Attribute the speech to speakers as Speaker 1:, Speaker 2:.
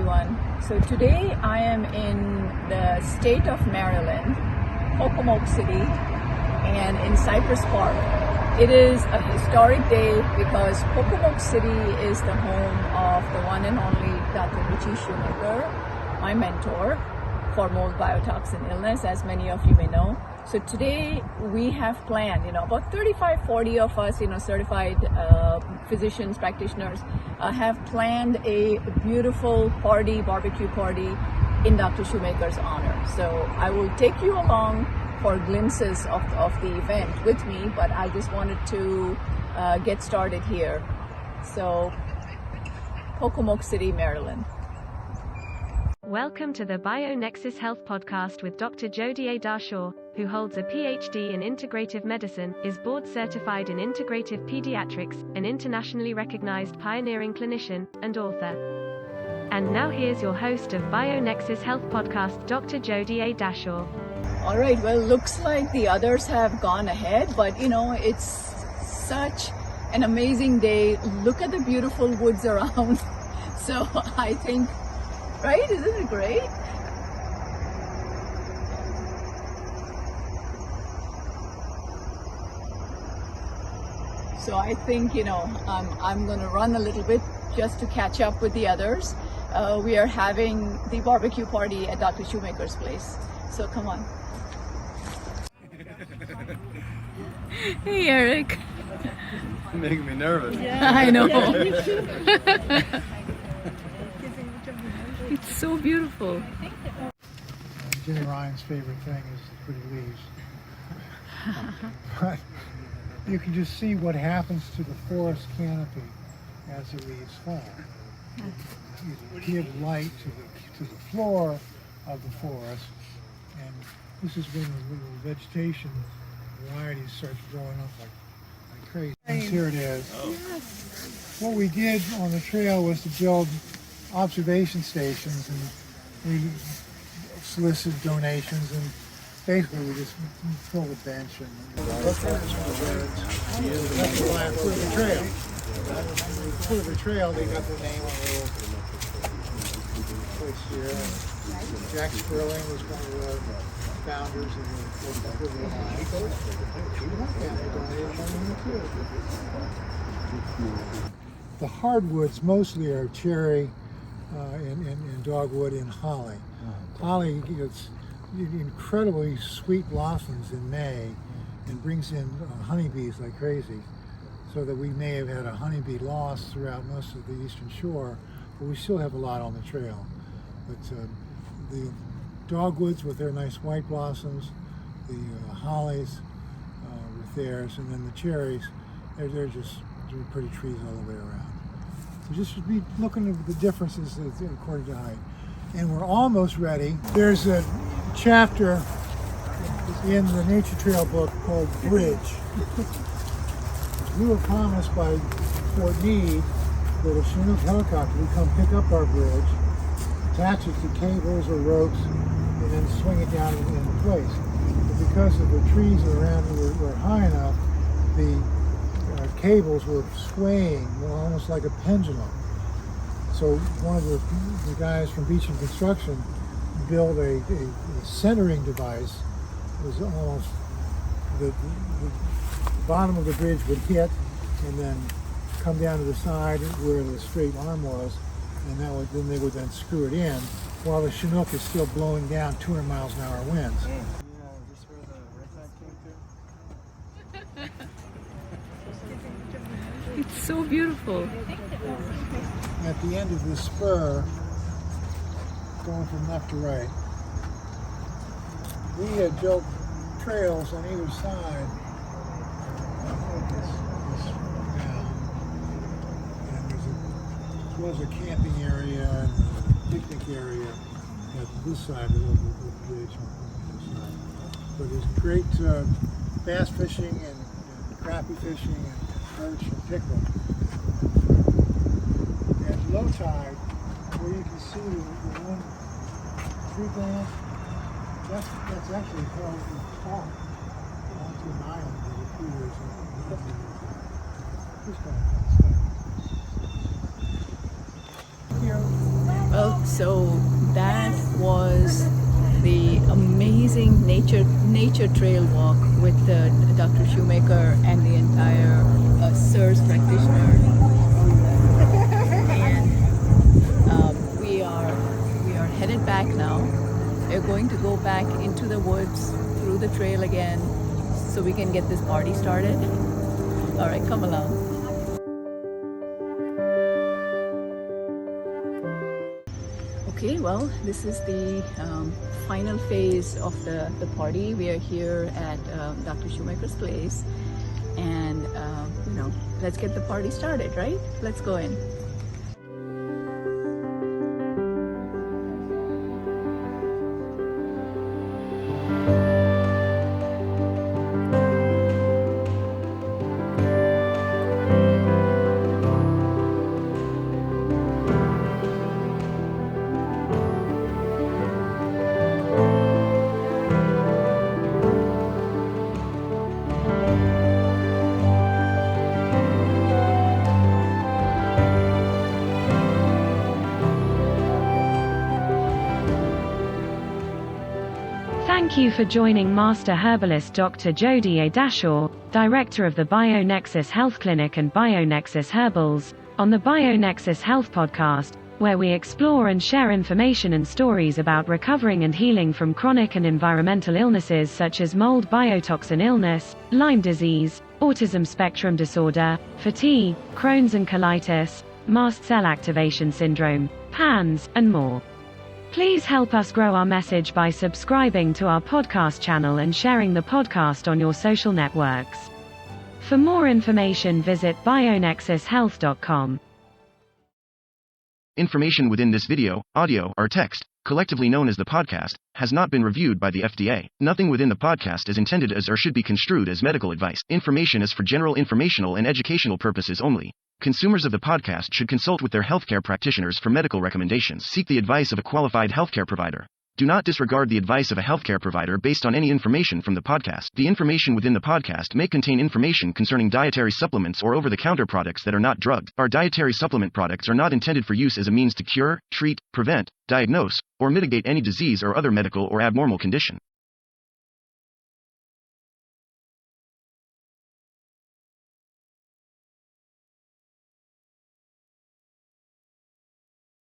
Speaker 1: everyone. So today I am in the state of Maryland, Pocomoke City, and in Cypress Park. It is a historic day because Pocomoke City is the home of the one and only Dr. Ritchie Shoemaker, my mentor for mold biotoxin illness, as many of you may know. So today we have planned, about 35-40 of us, certified physicians, practitioners, have planned a beautiful party, barbecue party in Dr. Shoemaker's honor. So I will take you along for glimpses of the event with me, but I just wanted to get started here. So Pocomoke City, Maryland.
Speaker 2: Welcome to the BioNexus Health Podcast with Dr. Jody A. Dashaw, who holds a PhD in integrative medicine, is board certified in integrative pediatrics, an internationally recognized pioneering clinician, and author. And now here's your host of BioNexus Health Podcast, Dr. Jody A. Dashaw.
Speaker 1: All right, well, looks like the others have gone ahead, but it's such an amazing day. Look at the beautiful woods around. So I think, right? Isn't it great? So I think, I'm going to run a little bit just to catch up with the others. We are having the barbecue party at Dr. Shoemaker's place. So come on. Hey, Eric.
Speaker 3: You're making me nervous.
Speaker 1: Yeah, I know. It's so beautiful.
Speaker 4: Jimmy Ryan's favorite thing is the pretty leaves. But you can just see what happens to the forest canopy as the leaves fall. You give light to the floor of the forest, and this is when the vegetation varieties starts growing up like crazy. And here it is. Yes. What we did on the trail was to build observation stations, and we solicited donations, and basically we just filled a bench and that's the foot of the trail. The foot of the trail, they got their name on the little place here. Jack Sperling was one of the founders of the The hardwoods mostly are cherry and dogwood and holly. Holly gets incredibly sweet blossoms in May and brings in honeybees like crazy, so that we may have had a honeybee loss throughout most of the eastern shore, but we still have a lot on the trail. But the dogwoods with their nice white blossoms, the hollies with theirs, and then the cherries, they're pretty trees all the way around. So just be looking at the differences according to height. And we're almost ready. There's a chapter in the Nature Trail book called Bridge. We were promised by Fort Meade that a Chinook helicopter would come pick up our bridge, attach it to cables or ropes, and then swing it down into place. But because of the trees around were high enough, the cables were swaying almost like a pendulum. So one of the guys from Beach and Construction built a centering device. It was almost the bottom of the bridge would hit and then come down to the side where the straight arm was, and then they would screw it in while the Chinook is still blowing down 200 miles an hour winds.
Speaker 3: Yeah, is this where the red side came to?
Speaker 1: It's so beautiful.
Speaker 4: At the end of the spur, going from left to right, we had built trails on either side. This down, and there was a camping area and a picnic area at this side of the bridge. But there's great bass fishing and crappie fishing and perch and pickerel. At low tide, where you can see the one tree branch, that's actually held in park onto an island that appears in this kind of stuff.
Speaker 1: Well, So that was the amazing nature trail walk with Dr. Shoemaker and the entire SIRS practitioner. And we are headed back now. We're going to go back into the woods through the trail again so we can get this party started. All right, come along. Okay, well, this is the final phase of the party. We are here at Dr. Shoemaker's place, and let's get the party started, right? Let's go in.
Speaker 2: Thank you for joining Master Herbalist Dr. Jody A. Dashaw, Director of the BioNexus Health Clinic and BioNexus Herbals, on the BioNexus Health Podcast, where we explore and share information and stories about recovering and healing from chronic and environmental illnesses such as mold biotoxin illness, Lyme disease, autism spectrum disorder, fatigue, Crohn's and colitis, mast cell activation syndrome, PANS, and more. Please help us grow our message by subscribing to our podcast channel and sharing the podcast on your social networks. For more information, visit bionexushealth.com.
Speaker 5: Information within this video, audio, or text, collectively known as the podcast, has not been reviewed by the FDA. Nothing within the podcast is intended as or should be construed as medical advice. Information is for general informational and educational purposes only. Consumers of the podcast should consult with their healthcare practitioners for medical recommendations. Seek the advice of a qualified healthcare provider. Do not disregard the advice of a healthcare provider based on any information from the podcast. The information within the podcast may contain information concerning dietary supplements or over-the-counter products that are not drugs. Our dietary supplement products are not intended for use as a means to cure, treat, prevent, diagnose, or mitigate any disease or other medical or abnormal condition.